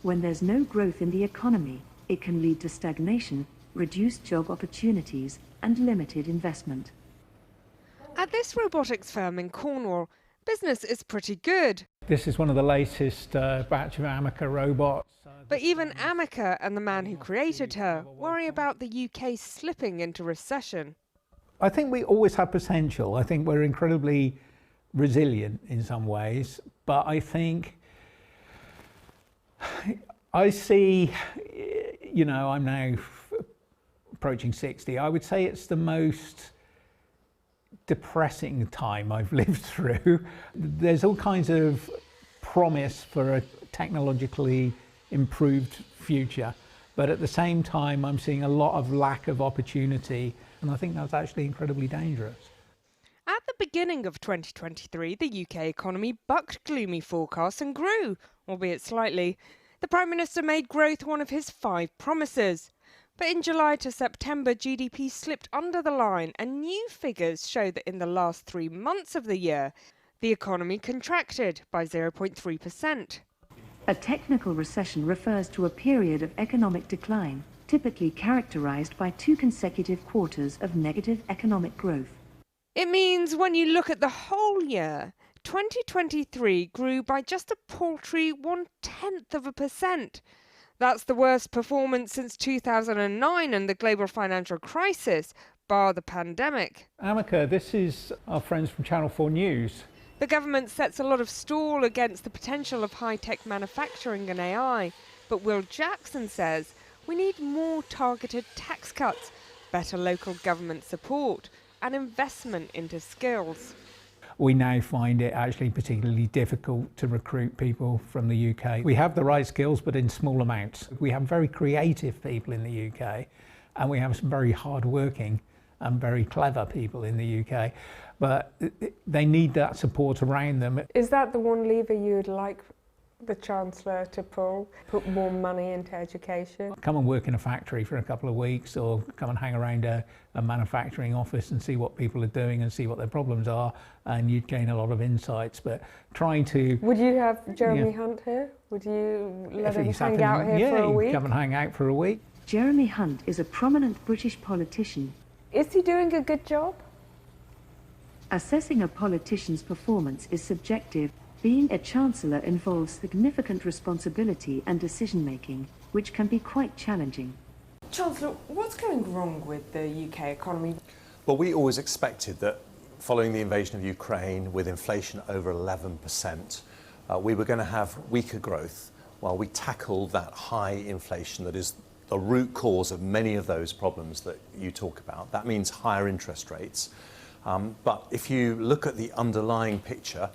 When there's no growth in the economy, it can lead to stagnation, reduced job opportunities, and limited investment. At this robotics firm in Cornwall, business is pretty good. This is one of the latest batch of Amica robots. But even Amica and the man who created her worry about the UK slipping into recession. I think we always have potential. I think we're incredibly resilient in some ways, but I think I see, you know, I'm now approaching 60. I would say it's the most depressing time I've lived through. There's all kinds of promise for a technologically improved future, but at the same time I'm seeing a lot of lack of opportunity, and I think that's actually incredibly dangerous. At the beginning of 2023, the UK economy bucked gloomy forecasts and grew, albeit slightly. The Prime Minister made growth one of his 5 promises. But in July to September, GDP slipped under the line, and new figures show that in the last 3 months of the year, the economy contracted by 0.3%. A technical recession refers to a period of economic decline, typically characterized by 2 consecutive quarters of negative economic growth. It means when you look at the whole year, 2023 grew by just a paltry 0.1%. That's the worst performance since 2009 and the global financial crisis, bar the pandemic. Amica, this is our friends from Channel 4 News. The government sets a lot of stall against the potential of high-tech manufacturing and AI, but Will Jackson says we need more targeted tax cuts, better local government support, and investment into skills. We now find it actually particularly difficult to recruit people from the UK. We have the right skills, but in small amounts. We have very creative people in the UK, and we have some very hard-working and very clever people in the UK, but they need that support around them. Is that the one lever you'd like the Chancellor to pull? Put more money into education? Come and work in a factory for a couple of weeks, or come and hang around a manufacturing office and see what people are doing and see what their problems are, and you'd gain a lot of insights. But trying to... Would you have Jeremy Hunt here? Would you let him hang out here for a week? Yeah, come and hang out for a week. Jeremy Hunt is a prominent British politician. Is he doing a good job? Assessing a politician's performance is subjective. Being a Chancellor involves significant responsibility and decision-making, which can be quite challenging. Chancellor, what's going wrong with the UK economy? Well, we always expected that following the invasion of Ukraine, with inflation over 11%, we were going to have weaker growth while we tackled that high inflation that is the root cause of many of those problems that you talk about. That means higher interest rates. But if you look at the underlying picture,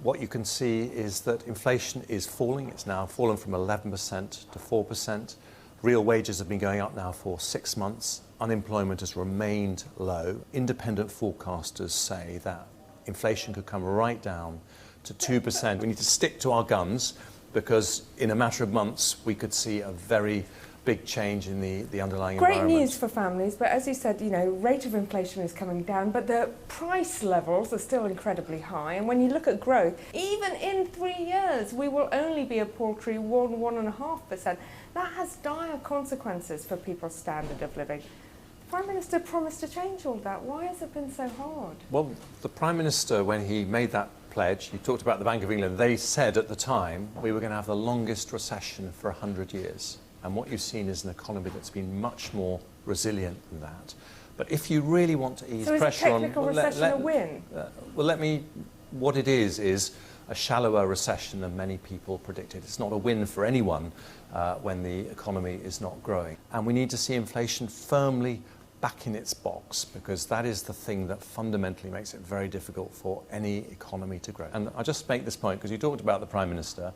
what you can see is that inflation is falling. It's now fallen from 11% to 4%. Real wages have been going up now for 6 months. Unemployment has remained low. Independent forecasters say that inflation could come right down to 2%. We need to stick to our guns, because in a matter of months we could see a very big change in the underlying environment. Great news for families, but as you said, you know, rate of inflation is coming down, but the price levels are still incredibly high. And when you look at growth, even in 3 years, we will only be a paltry 1.5%. That has dire consequences for people's standard of living. The Prime Minister promised to change all that. Why has it been so hard? Well, the Prime Minister, when he made that pledge, he talked about the Bank of England, they said at the time we were going to have the longest recession for 100 years. And what you've seen is an economy that's been much more resilient than that. But if you really want to ease pressure on... So is a technical recession a win? What it is a shallower recession than many people predicted. It's not a win for anyone when the economy is not growing. And we need to see inflation firmly back in its box, because that is the thing that fundamentally makes it very difficult for any economy to grow. And I'll just make this point, because you talked about the Prime Minister.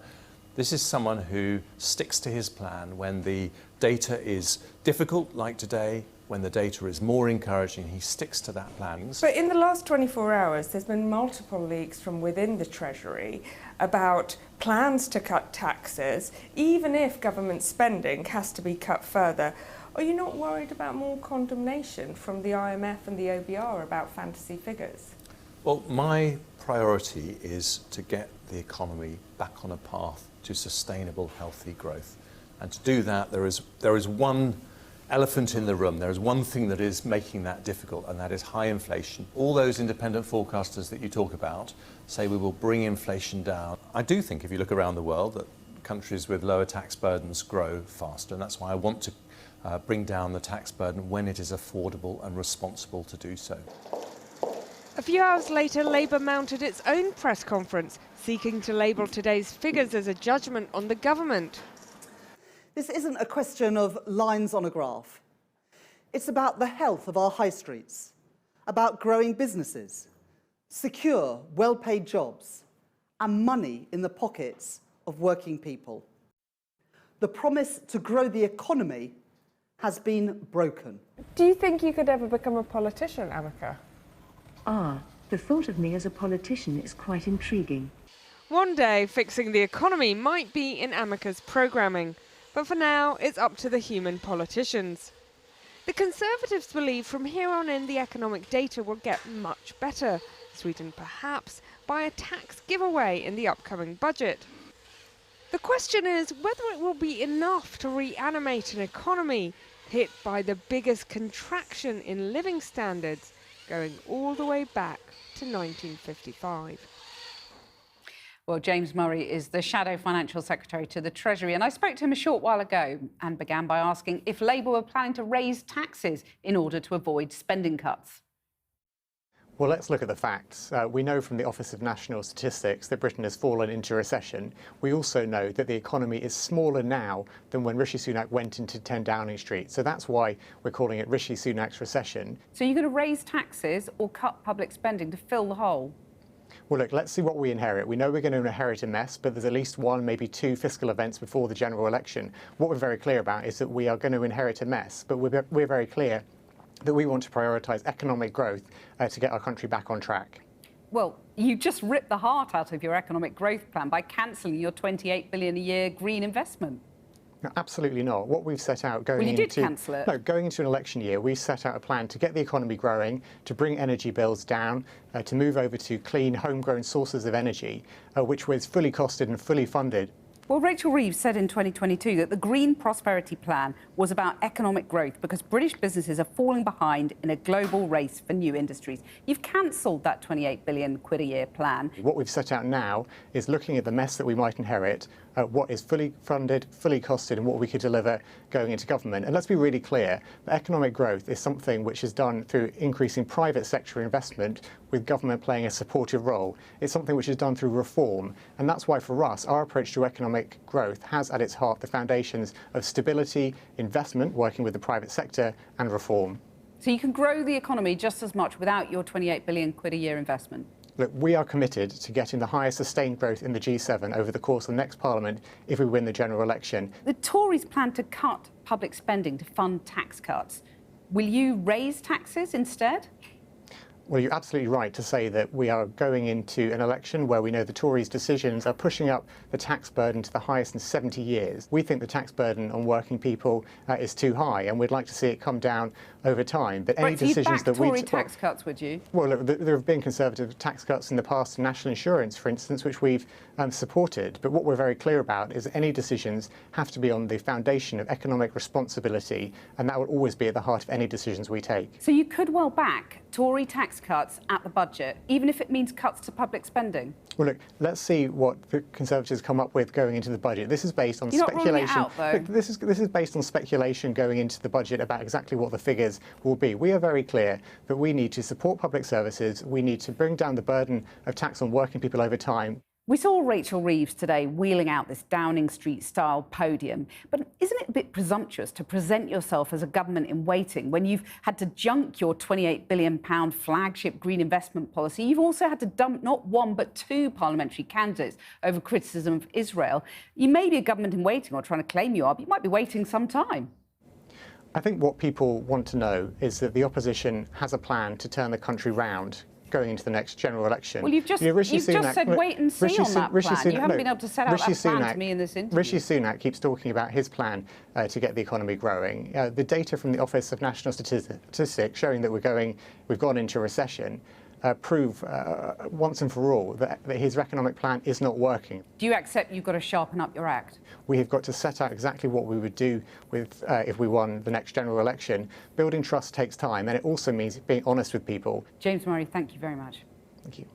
This is someone who sticks to his plan when the data is difficult, like today. When the data is more encouraging, he sticks to that plan. But in the last 24 hours, there's been multiple leaks from within the Treasury about plans to cut taxes, even if government spending has to be cut further. Are you not worried about more condemnation from the IMF and the OBR about fantasy figures? Well, my priority is to get the economy back on a path to sustainable, healthy growth. And to do that, there is one elephant in the room. There is one thing that is making that difficult, and that is high inflation. All those independent forecasters that you talk about say we will bring inflation down. I do think if you look around the world that countries with lower tax burdens grow faster, and that's why I want to bring down the tax burden when it is affordable and responsible to do so. A few hours later, Labour mounted its own press conference, seeking to label today's figures as a judgment on the government. This isn't a question of lines on a graph. It's about the health of our high streets, about growing businesses, secure, well-paid jobs, and money in the pockets of working people. The promise to grow the economy has been broken. Do you think you could ever become a politician, Amika? The thought of me as a politician is quite intriguing. One day, fixing the economy might be in Amika's programming, but for now, it's up to the human politicians. The Conservatives believe from here on in the economic data will get much better, sweetened perhaps by a tax giveaway in the upcoming budget. The question is whether it will be enough to reanimate an economy hit by the biggest contraction in living standards going all the way back to 1955. Well, James Murray is the Shadow Financial Secretary to the Treasury, and I spoke to him a short while ago and began by asking if Labour were planning to raise taxes in order to avoid spending cuts. Well, let's look at the facts. We know from the Office of National Statistics that Britain has fallen into recession. We also know that the economy is smaller now than when Rishi Sunak went into 10 Downing Street. So that's why we're calling it Rishi Sunak's recession. So you're going to raise taxes or cut public spending to fill the hole? Well, look, let's see what we inherit. We know we're going to inherit a mess, but there's at least one, maybe two fiscal events before the general election. What we're very clear about is that we are going to inherit a mess, but we're very clear that we want to prioritise economic growth to get our country back on track. Well, you just ripped the heart out of your economic growth plan by cancelling your $28 billion a year green investment. No, absolutely not. What we've set out going Well, you did cancel it. No, going into an election year, we set out a plan to get the economy growing, to bring energy bills down, to move over to clean, homegrown sources of energy, which was fully costed and fully funded. Well, Rachel Reeves said in 2022 that the Green Prosperity Plan was about economic growth because British businesses are falling behind in a global race for new industries. You've cancelled that £28 billion a year plan. What we've set out now is looking at the mess that we might inherit, what is fully funded, fully costed, and what we could deliver going into government. And let's be really clear, that economic growth is something which is done through increasing private sector investment with government playing a supportive role. It's something which is done through reform. And that's why for us, our approach to economic growth has at its heart the foundations of stability, investment, working with the private sector, and reform. So you can grow the economy just as much without your £28 billion a year investment? Look, we are committed to getting the highest sustained growth in the G7 over the course of the next Parliament if we win the general election. The Tories plan to cut public spending to fund tax cuts. Will you raise taxes instead? Well, you're absolutely right to say that we are going into an election where we know the Tories' decisions are pushing up the tax burden to the highest in 70 years. We think the tax burden on working people is too high, and we'd like to see it come down over time. But any decisions that Tory tax cuts, would you? Well, look, there have been Conservative tax cuts in the past, national insurance, for instance, which we've supported. But what we're very clear about is that any decisions have to be on the foundation of economic responsibility, and that will always be at the heart of any decisions we take. So you could well back Tory tax cuts at the budget, even if it means cuts to public spending? Well, look, let's see what the Conservatives come up with going into the budget. This is based on speculation. You're not ruling it out, though. Look, this is based on speculation going into the budget about exactly what the figures will be. We are very clear that we need to support public services. We need to bring down the burden of tax on working people over time. We saw Rachel Reeves today wheeling out this Downing Street-style podium. But isn't it a bit presumptuous to present yourself as a government in waiting when you've had to junk your £28 billion flagship green investment policy? You've also had to dump not one but two parliamentary candidates over criticism of Israel. You may be a government in waiting or trying to claim you are, but you might be waiting some time. I think what people want to know is that the opposition has a plan to turn the country round going into the next general election. Well, you've just said wait and see on that plan. You haven't been able to set out that plan to me in this interview. Rishi Sunak keeps talking about his plan to get the economy growing. The data from the Office of National Statistics showing that we've gone into recession prove once and for all that his economic plan is not working. Do you accept you've got to sharpen up your act? We have got to set out exactly what we would do with if we won the next general election. Building trust takes time, and it also means being honest with people. James Murray, thank you very much. Thank you.